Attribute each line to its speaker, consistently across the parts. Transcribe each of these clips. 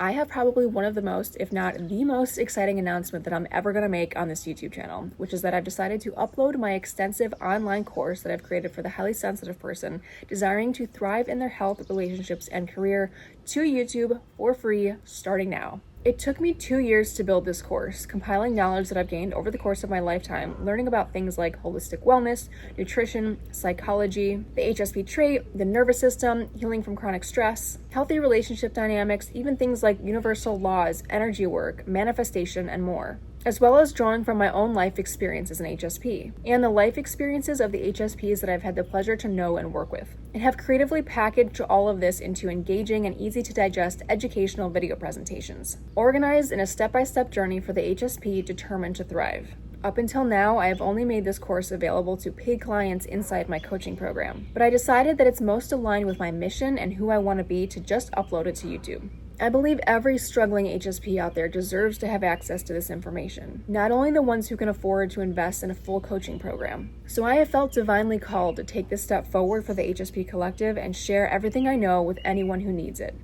Speaker 1: I have probably one of the most, if not the most exciting announcement that I'm ever going to make on this YouTube channel, which is that I've decided to upload my extensive online course that I've created for the highly sensitive person desiring to thrive in their health, relationships, and career to YouTube for free starting now. It took me 2 years to build this course, compiling knowledge that I've gained over the course of my lifetime, learning about things like holistic wellness, nutrition, psychology, the HSP trait, the nervous system, healing from chronic stress, healthy relationship dynamics, even things like universal laws, energy work, manifestation, and more, as well as drawing from my own life experience as an HSP, and the life experiences of the HSPs that I've had the pleasure to know and work with, and have creatively packaged all of this into engaging and easy to digest educational video presentations, organized in a step-by-step journey for the HSP determined to thrive. Up until now, I have only made this course available to paid clients inside my coaching program, but I decided that it's most aligned with my mission and who I want to be to just upload it to YouTube. I believe every struggling HSP out there deserves to have access to this information, not only the ones who can afford to invest in a full coaching program. So I have felt divinely called to take this step forward for the HSP Collective and share everything I know with anyone who needs it.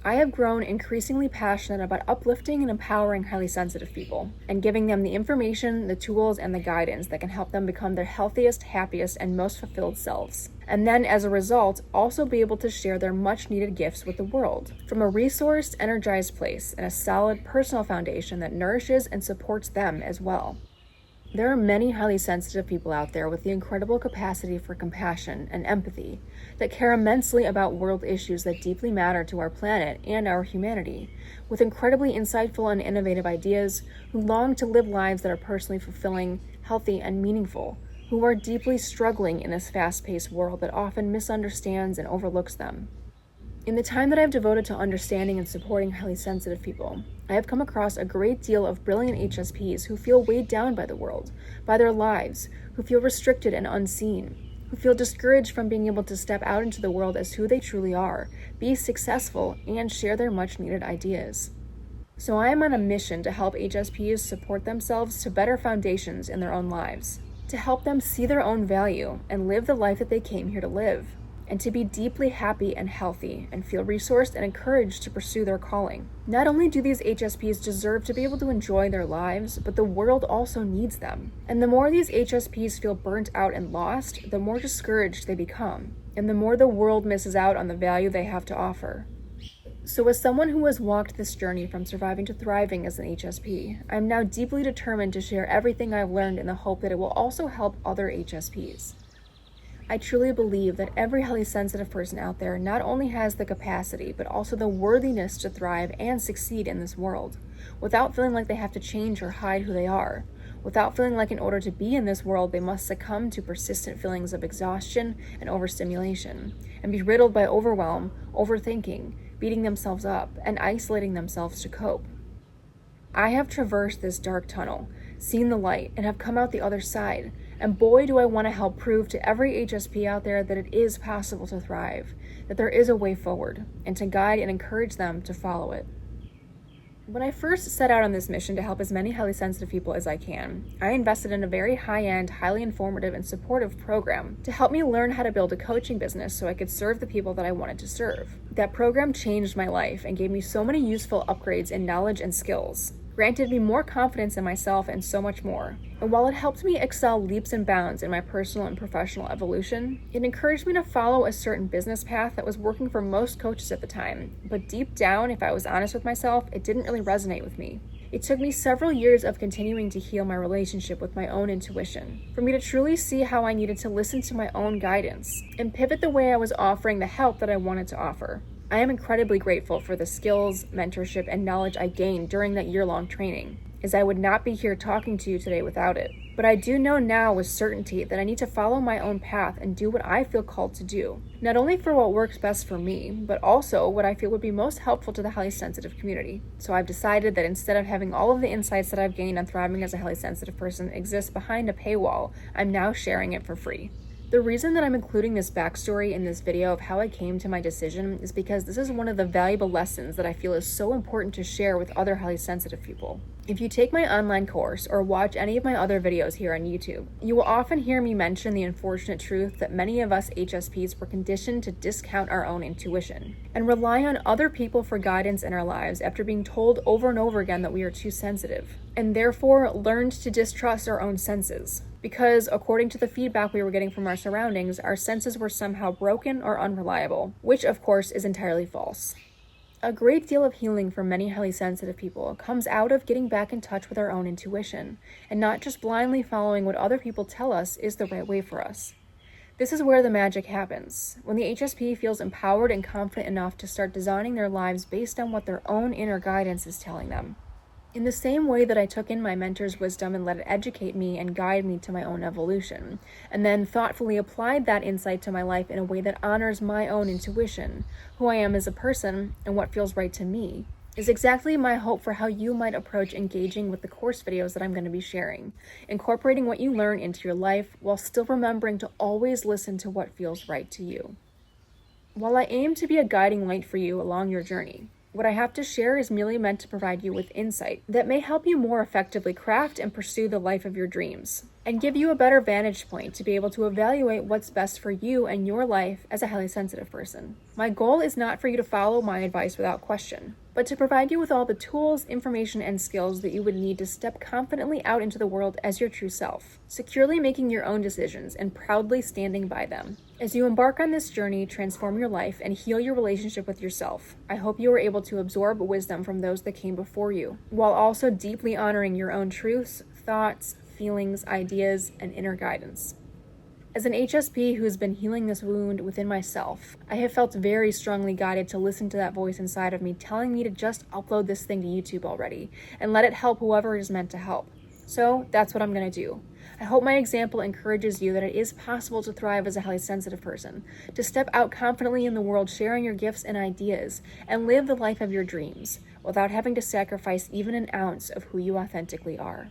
Speaker 1: I have grown increasingly passionate about uplifting and empowering highly sensitive people and giving them the information, the tools, and the guidance that can help them become their healthiest, happiest, and most fulfilled selves. And then, as a result, also be able to share their much-needed gifts with the world from a resourced, energized place and a solid personal foundation that nourishes and supports them as well. There are many highly sensitive people out there with the incredible capacity for compassion and empathy that care immensely about world issues that deeply matter to our planet and our humanity, with incredibly insightful and innovative ideas, who long to live lives that are personally fulfilling, healthy, and meaningful, who are deeply struggling in this fast-paced world that often misunderstands and overlooks them. In the time that I've devoted to understanding and supporting highly sensitive people, I have come across a great deal of brilliant HSPs who feel weighed down by the world, by their lives, who feel restricted and unseen, who feel discouraged from being able to step out into the world as who they truly are, be successful, and share their much-needed ideas. So I am on a mission to help HSPs support themselves to better foundations in their own lives, to help them see their own value and live the life that they came here to live, and to be deeply happy and healthy and feel resourced and encouraged to pursue their calling. Not only do these HSPs deserve to be able to enjoy their lives, but the world also needs them. And the more these HSPs feel burnt out and lost, the more discouraged they become, and the more the world misses out on the value they have to offer. So as someone who has walked this journey from surviving to thriving as an HSP, I am now deeply determined to share everything I've learned in the hope that it will also help other HSPs. I truly believe that every highly sensitive person out there not only has the capacity, but also the worthiness to thrive and succeed in this world, without feeling like they have to change or hide who they are, without feeling like in order to be in this world, they must succumb to persistent feelings of exhaustion and overstimulation, and be riddled by overwhelm, overthinking, beating themselves up, and isolating themselves to cope. I have traversed this dark tunnel, seen the light, and have come out the other side. And boy, do I want to help prove to every HSP out there that it is possible to thrive, that there is a way forward, and to guide and encourage them to follow it. When I first set out on this mission to help as many highly sensitive people as I can, I invested in a very high-end, highly informative, and supportive program to help me learn how to build a coaching business so I could serve the people that I wanted to serve. That program changed my life and gave me so many useful upgrades in knowledge and skills, granted me more confidence in myself, and so much more. And while it helped me excel leaps and bounds in my personal and professional evolution, it encouraged me to follow a certain business path that was working for most coaches at the time. But deep down, if I was honest with myself, it didn't really resonate with me. It took me several years of continuing to heal my relationship with my own intuition, for me to truly see how I needed to listen to my own guidance and pivot the way I was offering the help that I wanted to offer. I am incredibly grateful for the skills, mentorship, and knowledge I gained during that year-long training, as I would not be here talking to you today without it. But I do know now with certainty that I need to follow my own path and do what I feel called to do, not only for what works best for me, but also what I feel would be most helpful to the highly sensitive community. So I've decided that instead of having all of the insights that I've gained on thriving as a highly sensitive person exist behind a paywall, I'm now sharing it for free. The reason that I'm including this backstory in this video of how I came to my decision is because this is one of the valuable lessons that I feel is so important to share with other highly sensitive people. If you take my online course or watch any of my other videos here on YouTube, you will often hear me mention the unfortunate truth that many of us HSPs were conditioned to discount our own intuition and rely on other people for guidance in our lives after being told over and over again that we are too sensitive, and therefore learned to distrust our own senses. Because, according to the feedback we were getting from our surroundings, our senses were somehow broken or unreliable, which of course is entirely false. A great deal of healing for many highly sensitive people comes out of getting back in touch with our own intuition, and not just blindly following what other people tell us is the right way for us. This is where the magic happens, when the HSP feels empowered and confident enough to start designing their lives based on what their own inner guidance is telling them. In the same way that I took in my mentor's wisdom and let it educate me and guide me to my own evolution, and then thoughtfully applied that insight to my life in a way that honors my own intuition, who I am as a person, and what feels right to me, is exactly my hope for how you might approach engaging with the course videos that I'm going to be sharing, incorporating what you learn into your life while still remembering to always listen to what feels right to you. While I aim to be a guiding light for you along your journey, what I have to share is merely meant to provide you with insight that may help you more effectively craft and pursue the life of your dreams, and give you a better vantage point to be able to evaluate what's best for you and your life as a highly sensitive person. My goal is not for you to follow my advice without question, but to provide you with all the tools, information, and skills that you would need to step confidently out into the world as your true self, securely making your own decisions and proudly standing by them. As you embark on this journey, transform your life, and heal your relationship with yourself, I hope you are able to absorb wisdom from those that came before you, while also deeply honoring your own truths, thoughts, feelings, ideas, and inner guidance. As an HSP who has been healing this wound within myself, I have felt very strongly guided to listen to that voice inside of me telling me to just upload this thing to YouTube already, and let it help whoever it is meant to help. So that's what I'm going to do. I hope my example encourages you that it is possible to thrive as a highly sensitive person, to step out confidently in the world sharing your gifts and ideas, and live the life of your dreams, without having to sacrifice even an ounce of who you authentically are.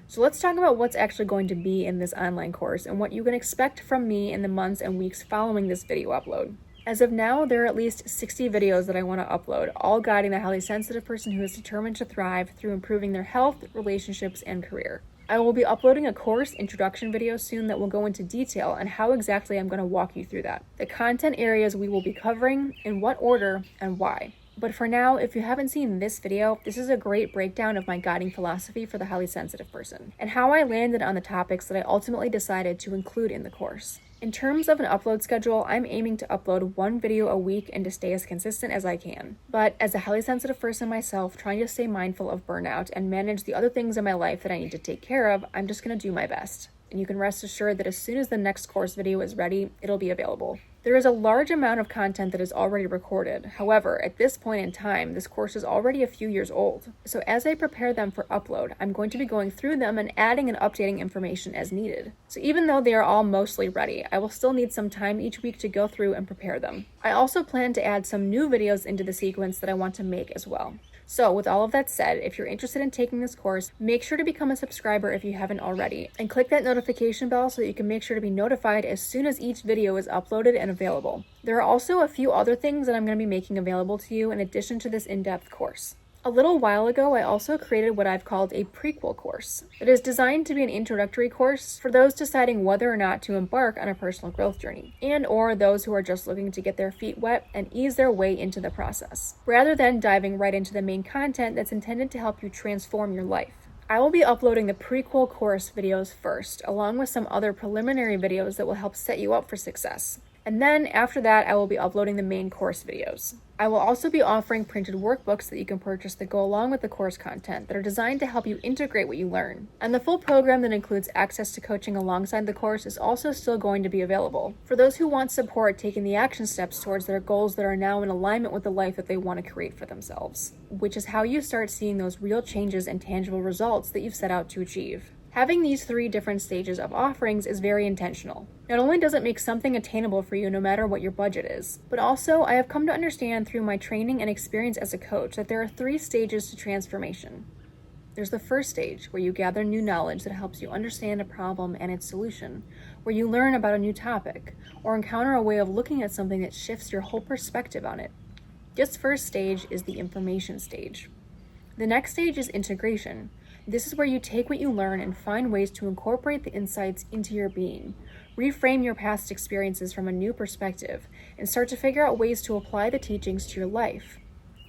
Speaker 1: So let's talk about what's actually going to be in this online course and what you can expect from me in the months and weeks following this video upload. As of now, there are at least 60 videos that I want to upload, all guiding the highly sensitive person who is determined to thrive through improving their health, relationships, and career. I will be uploading a course introduction video soon that will go into detail on how exactly I'm going to walk you through that, the content areas we will be covering, in what order, and why. But for now, if you haven't seen this video, this is a great breakdown of my guiding philosophy for the highly sensitive person, and how I landed on the topics that I ultimately decided to include in the course. In terms of an upload schedule, I'm aiming to upload one video a week and to stay as consistent as I can. But as a highly sensitive person myself, trying to stay mindful of burnout and manage the other things in my life that I need to take care of, I'm just going to do my best. And you can rest assured that as soon as the next course video is ready, it'll be available. There is a large amount of content that is already recorded. However, at this point in time, this course is already a few years old. So as I prepare them for upload, I'm going to be going through them and adding and updating information as needed. So even though they are all mostly ready, I will still need some time each week to go through and prepare them. I also plan to add some new videos into the sequence that I want to make as well. So with all of that said, if you're interested in taking this course, make sure to become a subscriber if you haven't already, and click that notification bell so that you can make sure to be notified as soon as each video is uploaded and available. There are also a few other things that I'm going to be making available to you in addition to this in-depth course. A little while ago, I also created what I've called a prequel course. It is designed to be an introductory course for those deciding whether or not to embark on a personal growth journey, and or those who are just looking to get their feet wet and ease their way into the process, rather than diving right into the main content that's intended to help you transform your life. I will be uploading the prequel course videos first, along with some other preliminary videos that will help set you up for success. And then after that, I will be uploading the main course videos. I will also be offering printed workbooks that you can purchase that go along with the course content that are designed to help you integrate what you learn. And the full program that includes access to coaching alongside the course is also still going to be available for those who want support taking the action steps towards their goals that are now in alignment with the life that they want to create for themselves, which is how you start seeing those real changes and tangible results that you've set out to achieve. Having these 3 different stages of offerings is very intentional. Not only does it make something attainable for you no matter what your budget is, but also I have come to understand through my training and experience as a coach that there are 3 stages to transformation. There's the first stage, where you gather new knowledge that helps you understand a problem and its solution, where you learn about a new topic, or encounter a way of looking at something that shifts your whole perspective on it. This first stage is the information stage. The next stage is integration. This is where you take what you learn and find ways to incorporate the insights into your being, reframe your past experiences from a new perspective, and start to figure out ways to apply the teachings to your life.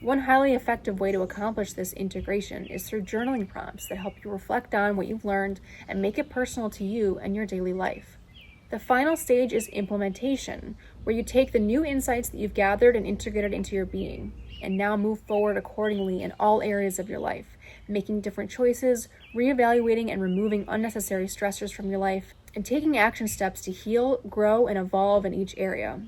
Speaker 1: One highly effective way to accomplish this integration is through journaling prompts that help you reflect on what you've learned and make it personal to you and your daily life. The final stage is implementation, where you take the new insights that you've gathered and integrated into your being, and now move forward accordingly in all areas of your life, making different choices, reevaluating and removing unnecessary stressors from your life, and taking action steps to heal, grow, and evolve in each area.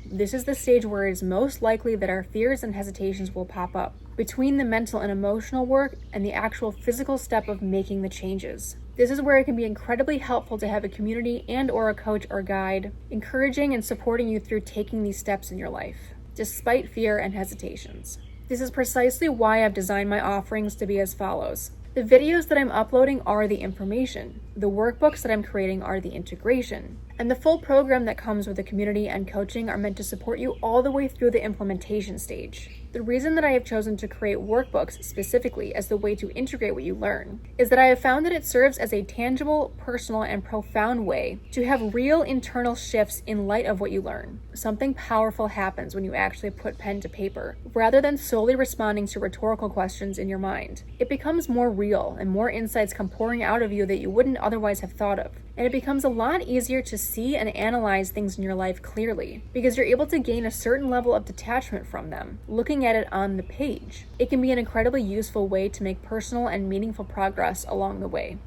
Speaker 1: This is the stage where it is most likely that our fears and hesitations will pop up, between the mental and emotional work and the actual physical step of making the changes. This is where it can be incredibly helpful to have a community and/or a coach or guide, encouraging and supporting you through taking these steps in your life, despite fear and hesitations. This is precisely why I've designed my offerings to be as follows. The videos that I'm uploading are the information. The workbooks that I'm creating are the integration. And the full program that comes with the community and coaching are meant to support you all the way through the implementation stage. The reason that I have chosen to create workbooks specifically as the way to integrate what you learn is that I have found that it serves as a tangible, personal, and profound way to have real internal shifts in light of what you learn. Something powerful happens when you actually put pen to paper, rather than solely responding to rhetorical questions in your mind. It becomes more real, and more insights come pouring out of you that you wouldn't otherwise have thought of. And it becomes a lot easier to see and analyze things in your life clearly, because you're able to gain a certain level of detachment from them, looking at it on the page. It can be an incredibly useful way to make personal and meaningful progress along the way.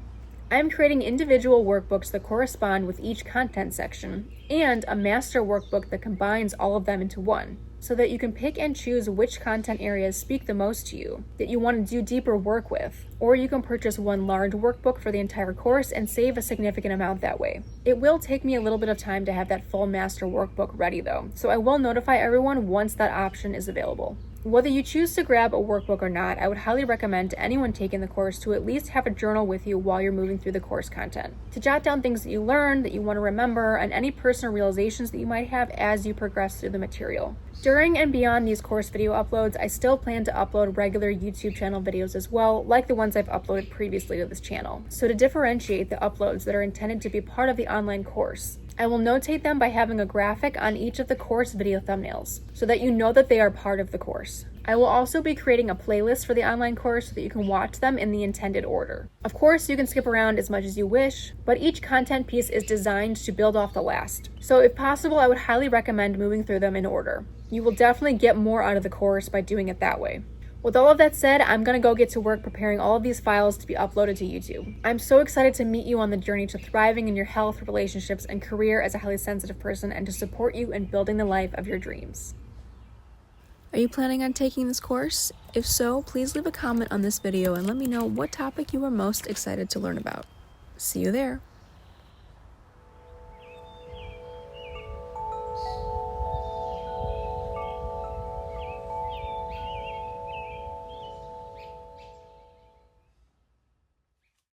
Speaker 1: I am creating individual workbooks that correspond with each content section, and a master workbook that combines all of them into one, so that you can pick and choose which content areas speak the most to you, that you want to do deeper work with, or you can purchase one large workbook for the entire course and save a significant amount that way. It will take me a little bit of time to have that full master workbook ready though, so I will notify everyone once that option is available. Whether you choose to grab a workbook or not, I would highly recommend to anyone taking the course to at least have a journal with you while you're moving through the course content, to jot down things that you learned, that you want to remember, and any personal realizations that you might have as you progress through the material. During and beyond these course video uploads, I still plan to upload regular YouTube channel videos as well, like the ones I've uploaded previously to this channel. So to differentiate the uploads that are intended to be part of the online course, I will notate them by having a graphic on each of the course video thumbnails, so that you know that they are part of the course. I will also be creating a playlist for the online course so that you can watch them in the intended order. Of course, you can skip around as much as you wish, but each content piece is designed to build off the last. So if possible, I would highly recommend moving through them in order. You will definitely get more out of the course by doing it that way. With all of that said, I'm going to go get to work preparing all of these files to be uploaded to YouTube. I'm so excited to meet you on the journey to thriving in your health, relationships, and career as a highly sensitive person, and to support you in building the life of your dreams. Are you planning on taking this course? If so, please leave a comment on this video and let me know what topic you are most excited to learn about. See you there.